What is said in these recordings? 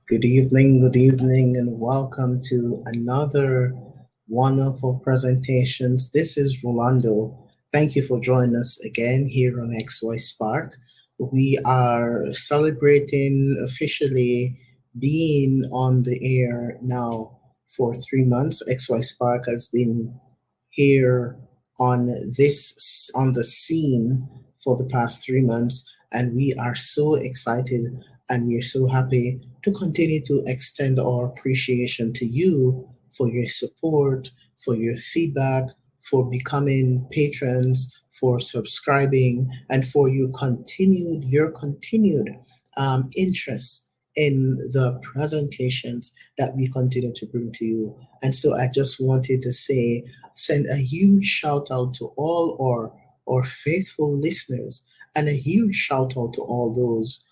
good evening, and welcome to another wonderful presentations. This is Rolando. Thank you for joining us again here on XY Spark. We are celebrating officially being on the air now for 3 months. XY Spark has been here on on the scene for the past 3 months, and we are so excited and we are so happy to continue to extend our appreciation to you for your support, for your feedback, for becoming patrons, for subscribing, and for your continued interest in the presentations that we continue to bring to you. And so I just wanted to send a huge shout out to all our faithful listeners, and a huge shout out to all those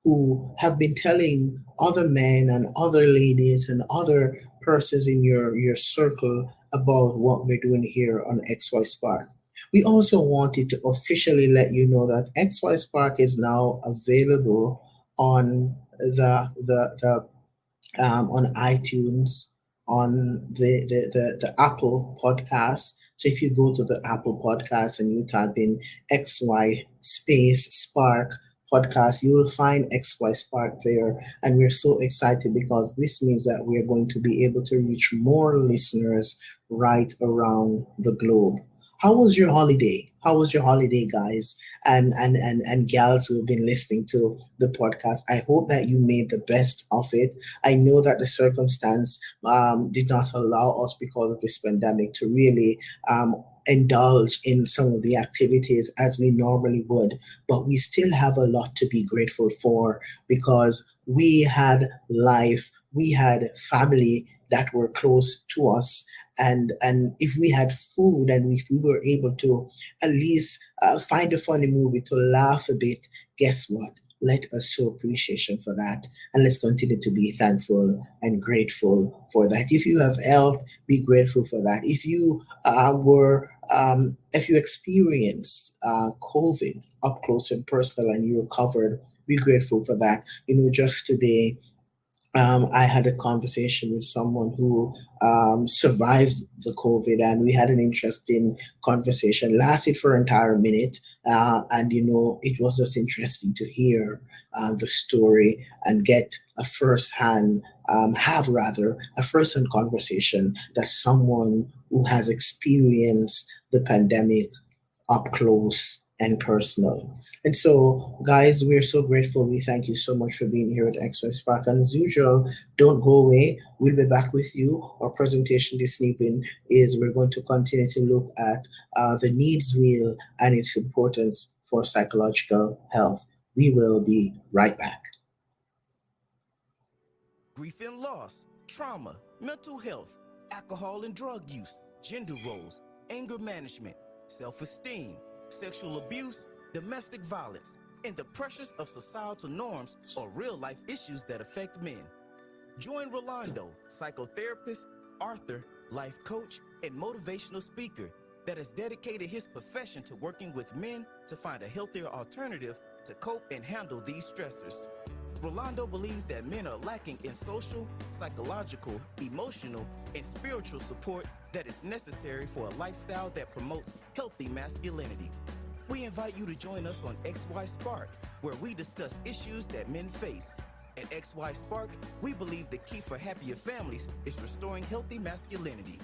who have been telling other men and other ladies and other persons in your circle about what we're doing here on XY Spark. We also wanted to officially let you know that XY Spark is now available on the on iTunes, on the Apple Podcast. So if you go to the Apple Podcast and you type in XY space Spark podcast, you will find XY Spark there. And we're so excited because this means that we're going to be able to reach more listeners right around the globe. How was your holiday? How was your holiday, guys and gals who have been listening to the podcast? I hope that you made the best of it. I know that the circumstance did not allow us because of this pandemic to really indulge in some of the activities as we normally would, but we still have a lot to be grateful for because we had life, we had family that were close to us, and if we had food and if we were able to at least find a funny movie to laugh a bit, guess what? Let us show appreciation for that, and let's continue to be thankful and grateful for that. If you have health, be grateful for that. If you experienced COVID up close and personal and you recovered, be grateful for that. Just today I had a conversation with someone who survived the COVID, and we had an interesting conversation. Lasted for an entire minute, and it was just interesting to hear the story and get a first-hand, have rather a first-hand conversation that someone who has experienced the pandemic up close and personal. And so, guys, we're so grateful. We thank you so much for being here at XY Spark. And as usual, don't go away. We'll be back with you. Our presentation this evening is we're going to continue to look at the needs wheel and its importance for psychological health. We will be right back. Grief and loss, trauma, mental health, alcohol and drug use, gender roles, anger management, self-esteem, sexual abuse, domestic violence, and the pressures of societal norms are real-life issues that affect men. Join Rolando, psychotherapist, author, life coach, and motivational speaker that has dedicated his profession to working with men to find a healthier alternative to cope and handle these stressors. Rolando believes that men are lacking in social, psychological, emotional, and spiritual support that is necessary for a lifestyle that promotes healthy masculinity. We invite you to join us on XY Spark, where we discuss issues that men face. At XY Spark, we believe the key for happier families is restoring healthy masculinity.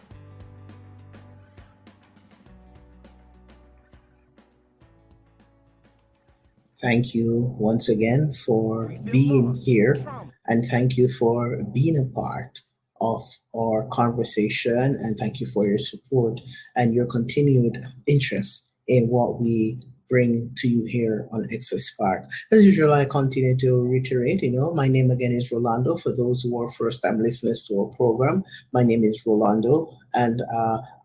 Thank you once again for Grief and being loss, here, trauma. and thank you for being a part of our conversation, and thank you for your support and your continued interest in what we bring to you here on Access Park. As usual, I continue to reiterate, my name again is Rolando. For those who are first time listeners to our program, my name is Rolando, and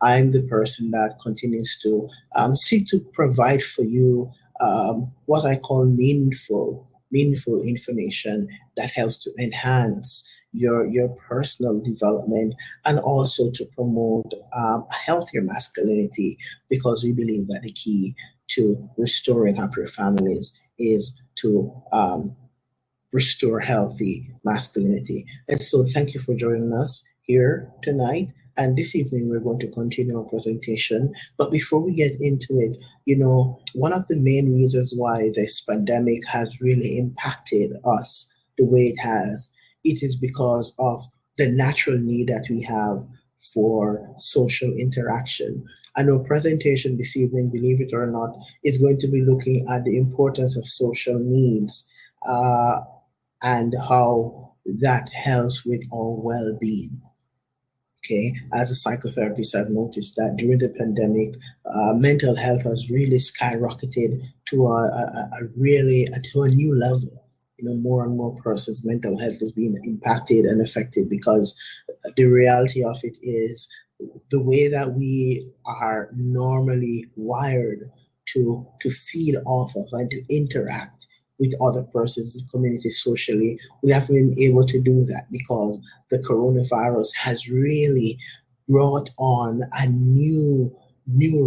I'm the person that continues to seek to provide for you what I call meaningful information that helps to enhance your personal development and also to promote a healthier masculinity, because we believe that the key to restoring happier families is to restore healthy masculinity. And so, thank you for joining us here tonight. And this evening, we're going to continue our presentation. But before we get into it, one of the main reasons why this pandemic has really impacted us the way it has, it is because of the natural need that we have for social interaction. And our presentation this evening, believe it or not, is going to be looking at the importance of social needs, uh, and how that helps with our well-being. Okay, as a psychotherapist, I've noticed that during the pandemic, mental health has really skyrocketed to a really to a new level. More and more persons' mental health is being impacted and affected because the reality of it is the way that we are normally wired to feed off of and to interact with other persons in the community socially, we haven't been able to do that because the coronavirus has really brought on a new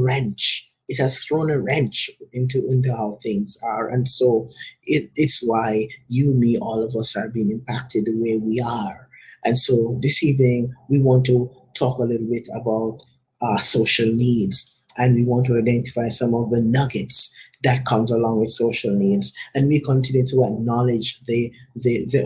wrench. It has thrown a wrench into how things are, and so it's why you, me, all of us are being impacted the way we are. And so this evening we want to talk a little bit about social needs, and we want to identify some of the nuggets that comes along with social needs, and we continue to acknowledge the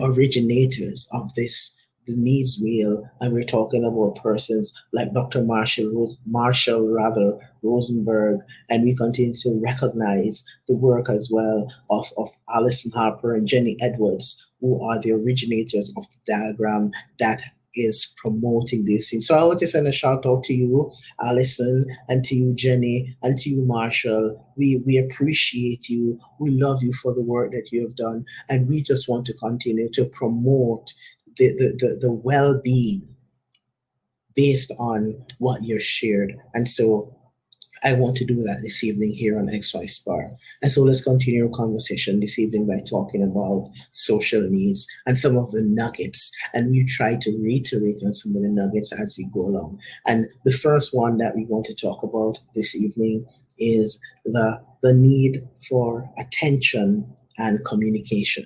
originators of this, the needs wheel. And we're talking about persons like Dr. Marshall rather Rosenberg, and we continue to recognize the work as well of Alison Harper and Jenny Edwards, who are the originators of the diagram that is promoting this thing. So I want to send a shout out to you, Alison, and to you, Jenny, and to you, Marshall. We appreciate you. We love you for the work that you have done, and we just want to continue to promote the well-being based on what you're shared. And so I want to do that this evening here on XY Spar. And so let's continue our conversation this evening by talking about social needs and some of the nuggets. And we try to reiterate on some of the nuggets as we go along. And the first one that we want to talk about this evening is the need for attention and communication,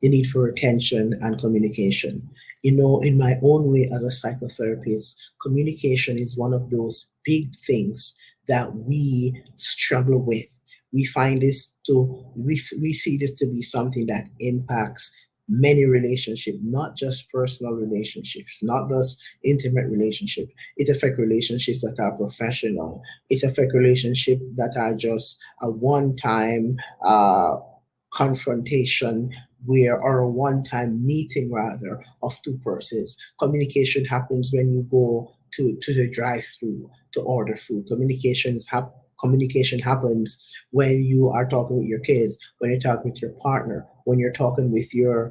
the need for attention and communication. In my own way as a psychotherapist, communication is one of those big things that we struggle with. We find this to we see this to be something that impacts many relationships, not just personal relationships, not just intimate relationships. It affects relationships that are professional. It affects relationships that are just a one-time confrontation where, or a one-time meeting rather, of two persons. Communication happens when you go to the drive-through to order food. Communication happens when you are talking with your kids, when you're talking with your partner, when you're talking with your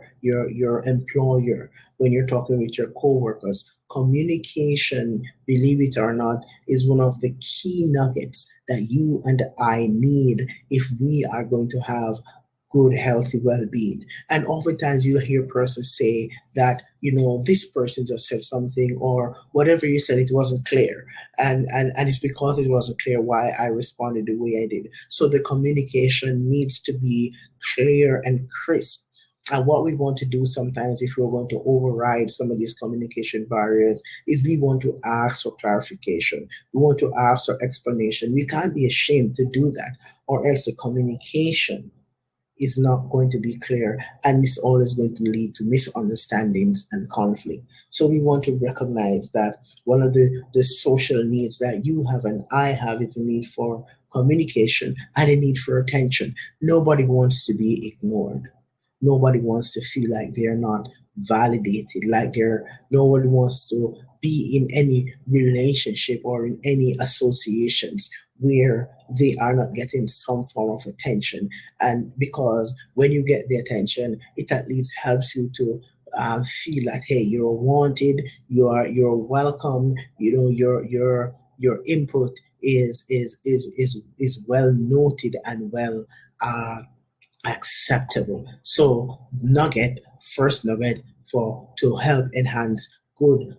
employer, when you're talking with your coworkers. Communication, believe it or not, is one of the key nuggets that you and I need if we are going to have good, healthy well-being. And oftentimes you hear persons say that, this person just said something, or whatever you said, it wasn't clear. And it's because it wasn't clear why I responded the way I did. So the communication needs to be clear and crisp. And what we want to do sometimes, if we're going to override some of these communication barriers, is we want to ask for clarification. We want to ask for explanation. We can't be ashamed to do that, or else the communication is not going to be clear, and it's always going to lead to misunderstandings and conflict. So we want to recognize that one of the social needs that you have and I have is a need for communication and a need for attention. Nobody wants to be ignored. Nobody wants to feel like they're not validated, like nobody wants to be in any relationship or in any associations where they are not getting some form of attention. And because when you get the attention, it at least helps you to feel like, hey, you're wanted, you're welcome. Your input is well noted and well uh, acceptable. So first nugget for to help enhance good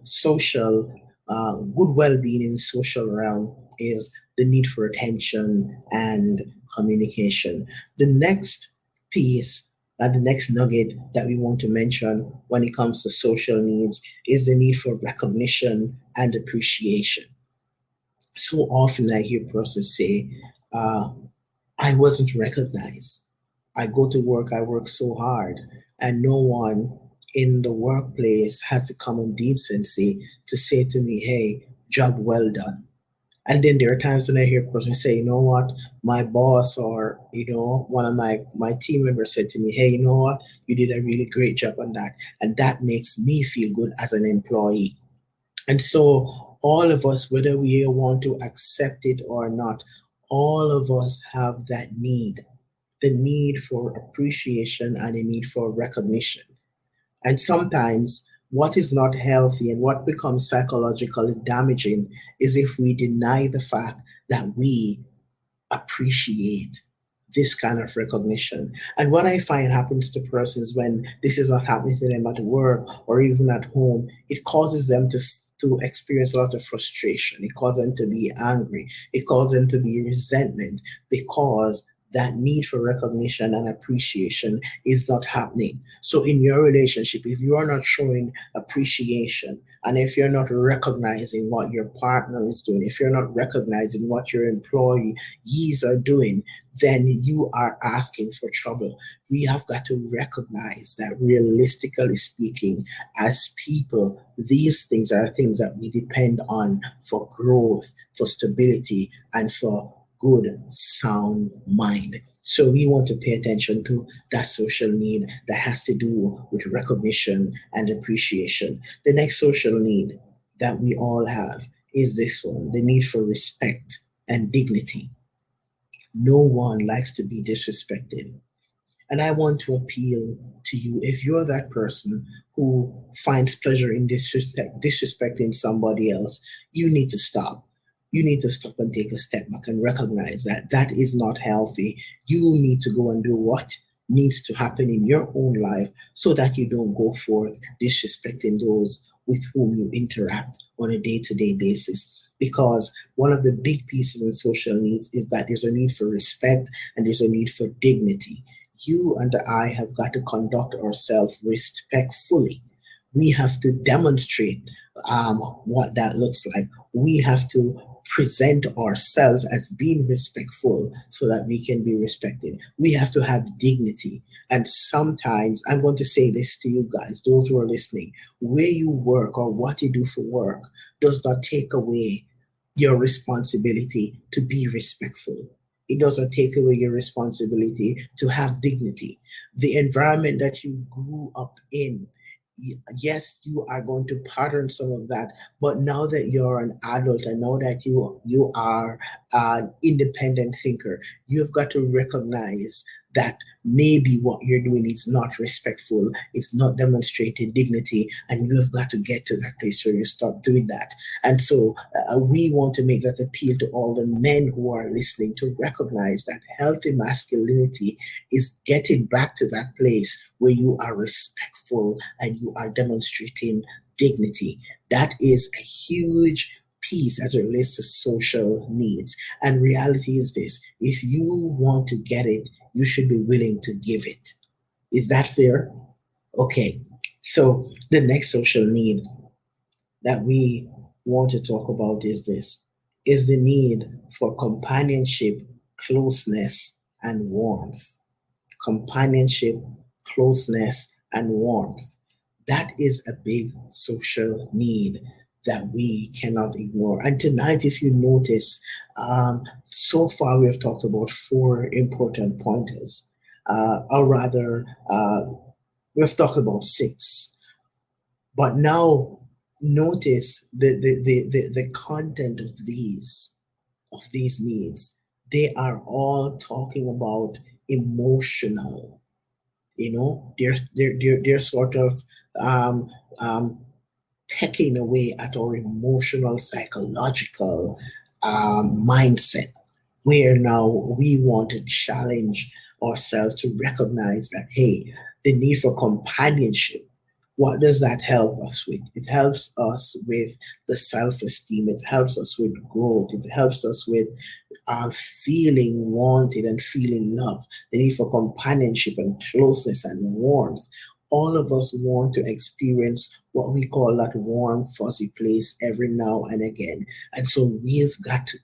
well-being in social realm is the need for attention and communication. The next piece And the next nugget that we want to mention when it comes to social needs is the need for recognition and appreciation. So often I hear persons say, I wasn't recognized. I go to work, I work so hard, and no one in the workplace has the common decency to say to me, hey, job well done. And then there are times when I hear a person say, you know what, my boss or, one of my team members said to me, hey, you know what, you did a really great job on that. And that makes me feel good as an employee. And so all of us, whether we want to accept it or not, all of us have that need, the need for appreciation and the need for recognition. And sometimes what is not healthy and what becomes psychologically damaging is if we deny the fact that we appreciate this kind of recognition. And what I find happens to persons when this is not happening to them at work or even at home, it causes them to experience a lot of frustration. It causes them to be angry. It causes them to be resentment because that need for recognition and appreciation is not happening. So in your relationship, if you are not showing appreciation and if you're not recognizing what your partner is doing, if you're not recognizing what your employees are doing, then you are asking for trouble. We have got to recognize that realistically speaking, as people, these things are things that we depend on for growth, for stability, and for good, sound mind. So we want to pay attention to that social need that has to do with recognition and appreciation. The next social need that we all have is this one, the need for respect and dignity. No one likes to be disrespected. And I want to appeal to you if you're that person who finds pleasure in disrespecting somebody else, you need to stop. You need to stop and take a step back and recognize that that is not healthy. You need to go and do what needs to happen in your own life so that you don't go forth disrespecting those with whom you interact on a day to day basis. Because one of the big pieces in social needs is that there's a need for respect and there's a need for dignity. You and I have got to conduct ourselves respectfully. We have to demonstrate what that looks like. We have to present ourselves as being respectful so that we can be respected. We have to have dignity. And sometimes I'm going to say this to you guys, those who are listening, where you work or what you do for work does not take away your responsibility to be respectful. It doesn't take away your responsibility to have dignity. The environment that you grew up in, yes, you are going to pattern some of that. But now that you're an adult and now that you are an independent thinker, you've got to recognize that maybe what you're doing is not respectful, it's not demonstrating dignity, and you have got to get to that place where you stop doing that. And so we want to make that appeal to all the men who are listening to recognize that healthy masculinity is getting back to that place where you are respectful and you are demonstrating dignity. That is a huge piece as it relates to social needs. And reality is this, if you want to get it, you should be willing to give it. Is that fair? Okay. So the next social need that we want to talk about is this, is the need for companionship, closeness, and warmth. Companionship, closeness, and warmth. That is a big social need that we cannot ignore. And tonight, if you notice, so far we have talked about four important pointers, or rather, we've talked about six. But now, notice the content of these needs. They are all talking about emotional, they're sort of um, um, pecking away at our emotional psychological mindset, where now we want to challenge ourselves to recognize that, hey, the need for companionship, What does that help us with? It helps us with the self esteem, it helps us with growth, it helps us with feeling wanted and feeling loved, the need for companionship and closeness and warmth. All of us want to experience what we call that warm, fuzzy place every now and again. And so we've got to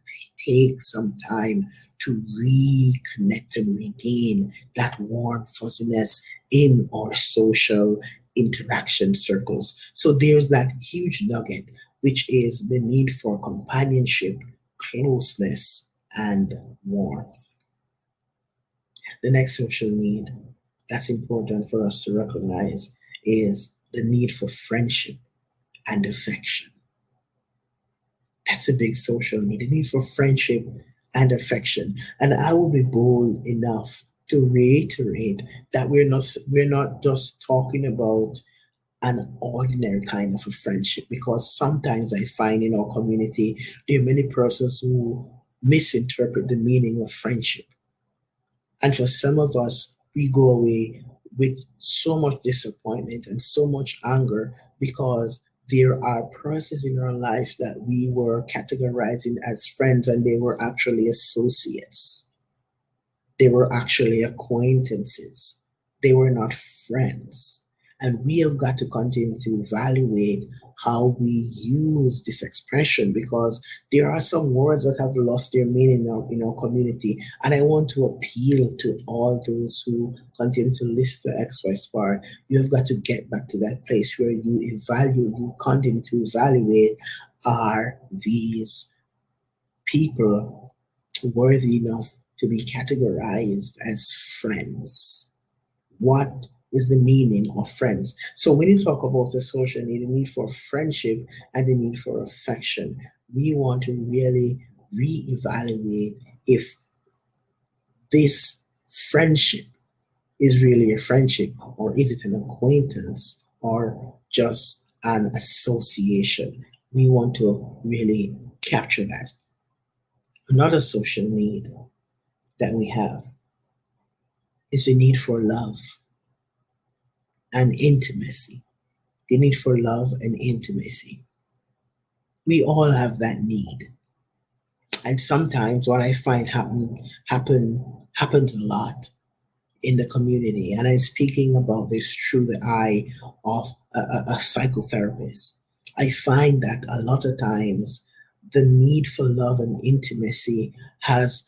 take some time to reconnect and regain that warm fuzziness in our social interaction circles. So there's that huge nugget, which is the need for companionship, closeness, and warmth. The next social need that's important for us to recognize is the need for friendship and affection. That's a big social need, the need for friendship and affection. And I will be bold enough to reiterate that we're not just talking about an ordinary kind of a friendship, because sometimes I find in our community there are many persons who misinterpret the meaning of friendship. And for some of us, we go away with so much disappointment and so much anger because there are persons in our lives that we were categorizing as friends and they were actually associates. They were actually acquaintances. They were not friends. And we have got to continue to evaluate how we use this expression, because there are some words that have lost their meaning in our community. And I want to appeal to all those who continue to listen to XY Spark. You have got to get back to that place where you continue to evaluate, are these people worthy enough to be categorized as friends? What is the meaning of friends? So when you talk about the social need, the need for friendship and the need for affection, we want to really reevaluate if this friendship is really a friendship, or is it an acquaintance, or just an association. We want to really capture that. Another social need that we have is the need for love and intimacy. The need for love and intimacy. We all have that need. And sometimes what I find happens a lot in the community. And I'm speaking about this through the eye of a psychotherapist. I find that a lot of times the need for love and intimacy has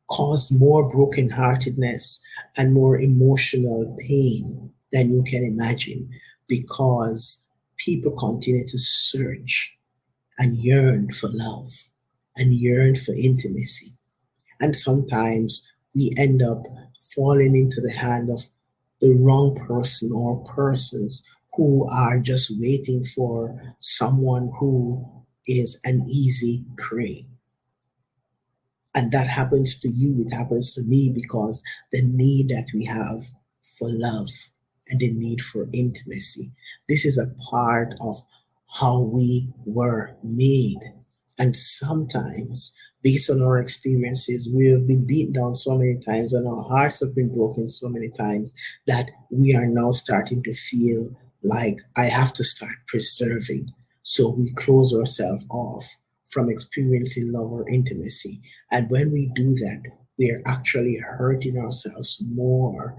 caused more brokenheartedness and more emotional pain than you can imagine, because people continue to search and yearn for love and yearn for intimacy. And sometimes we end up falling into the hand of the wrong person or persons who are just waiting for someone who is an easy prey. And that happens to you, it happens to me, because the need that we have for love and the need for intimacy, this is a part of how we were made. And sometimes, based on our experiences, we have been beaten down so many times and our hearts have been broken so many times that we are now starting to feel like I have to start preserving. So we close ourselves off from experiencing love or intimacy. And when we do that, we are actually hurting ourselves more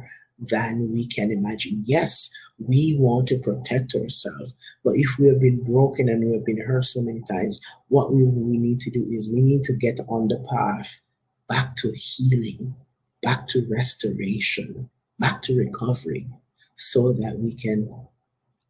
than we can imagine. Yes, we want to protect ourselves, but if we have been broken and we have been hurt so many times, what we need to do is we need to get on the path back to healing, back to restoration, back to recovery, so that we can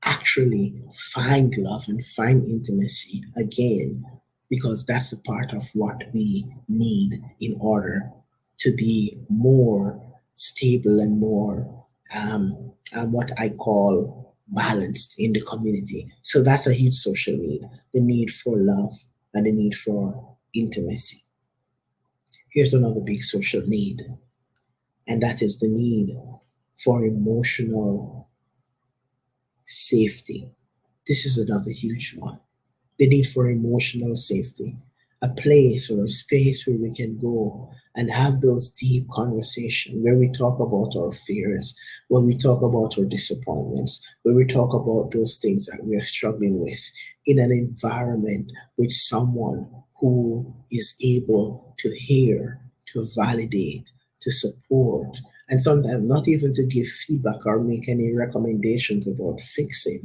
actually find love and find intimacy again, because that's a part of what we need in order to be more stable and more what I call balanced in the community. So that's a huge social need, the need for love and the need for intimacy. Here's another big social need, and that is the need for emotional safety. This is another huge one, the need for emotional safety. a place or a space where we can go and have those deep conversations where we talk about our fears, where we talk about our disappointments, where we talk about those things that we are struggling with in an environment with someone who is able to hear, to validate, to support, and sometimes not even to give feedback or make any recommendations about fixing,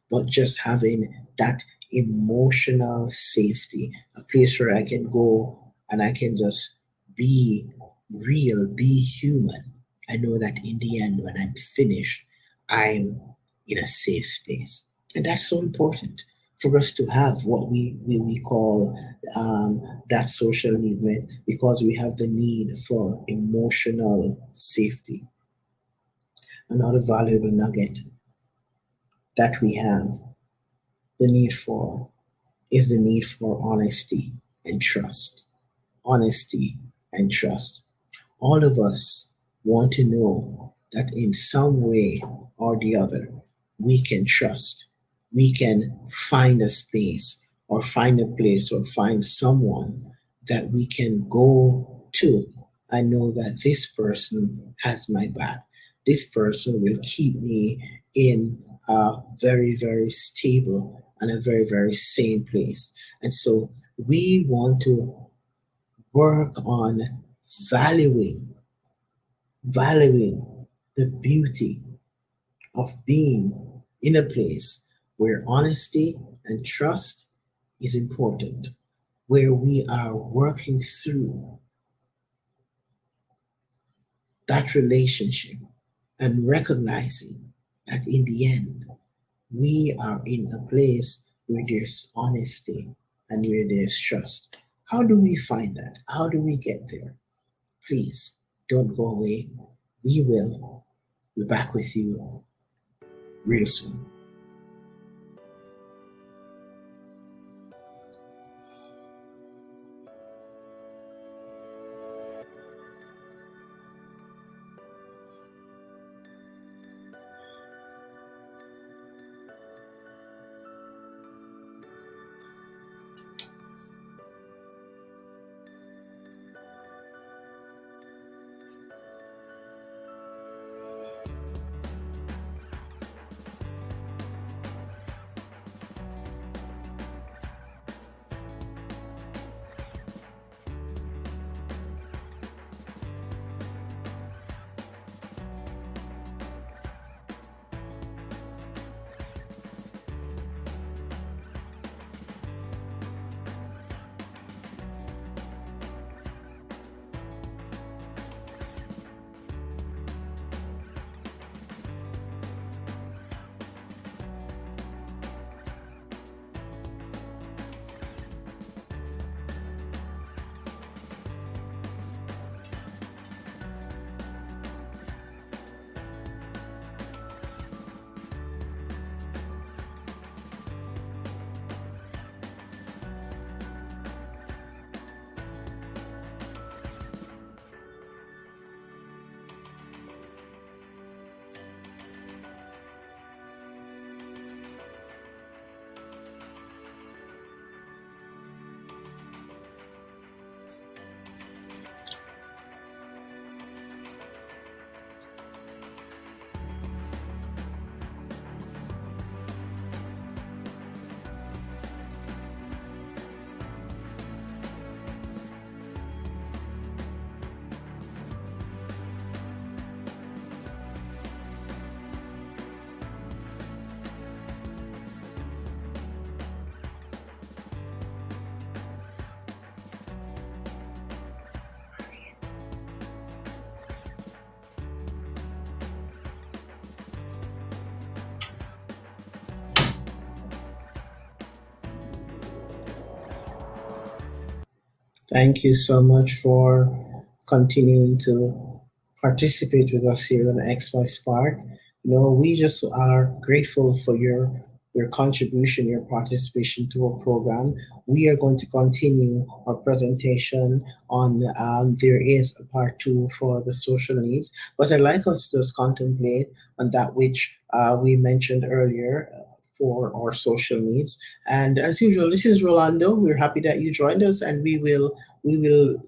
but just having that emotional safety, a place where I can go and I can just be real, be human. I know that in the end, when I'm finished, I'm in a safe space. And that's so important for us to have what we call that social movement, because we have the need for emotional safety. Another valuable nugget that we have the need for is the need for honesty and trust. Honesty and trust. All of us want to know that in some way or the other, we can trust. We can find a space or find a place or find someone that we can go to. I know that this person has my back. This person will keep me in a very, very stable and a very, very sane place. And so we want to work on valuing, valuing the beauty of being in a place where honesty and trust is important, where we are working through that relationship and recognizing that in the end, we are in a place where there's honesty and where there's trust. How do we find that? How do we get there? Please don't go away. We will be back with you real soon. Thank you so much for continuing to participate with us here on XY Spark. We just are grateful for your contribution, your participation to our program. We are going to continue our presentation on there is a part two for the social needs, but I'd like us to just contemplate on that which we mentioned earlier for our social needs. And as usual, this is Rolando. We're happy that you joined us, and we will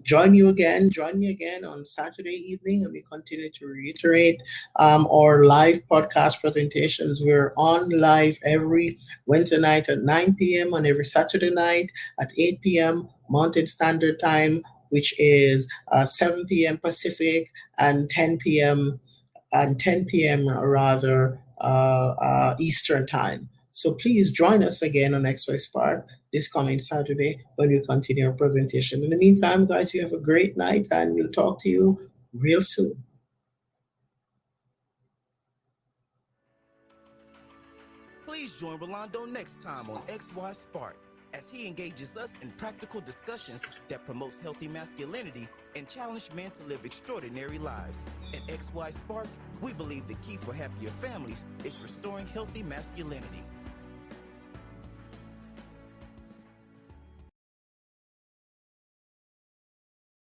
join me again on Saturday evening, and we continue to reiterate our live podcast presentations. We're on live every Wednesday night at 9 p.m. and every Saturday night at 8 p.m. Mountain Standard Time, which is 7 p.m. Pacific and 10 p.m. rather Eastern Time. So please join us again on XY Spark this coming Saturday when we continue our presentation. In the meantime, guys, you have a great night and we'll talk to you real soon. Please join Rolando next time on XY Spark as he engages us in practical discussions that promotes healthy masculinity and challenge men to live extraordinary lives. At XY Spark, we believe the key for happier families is restoring healthy masculinity.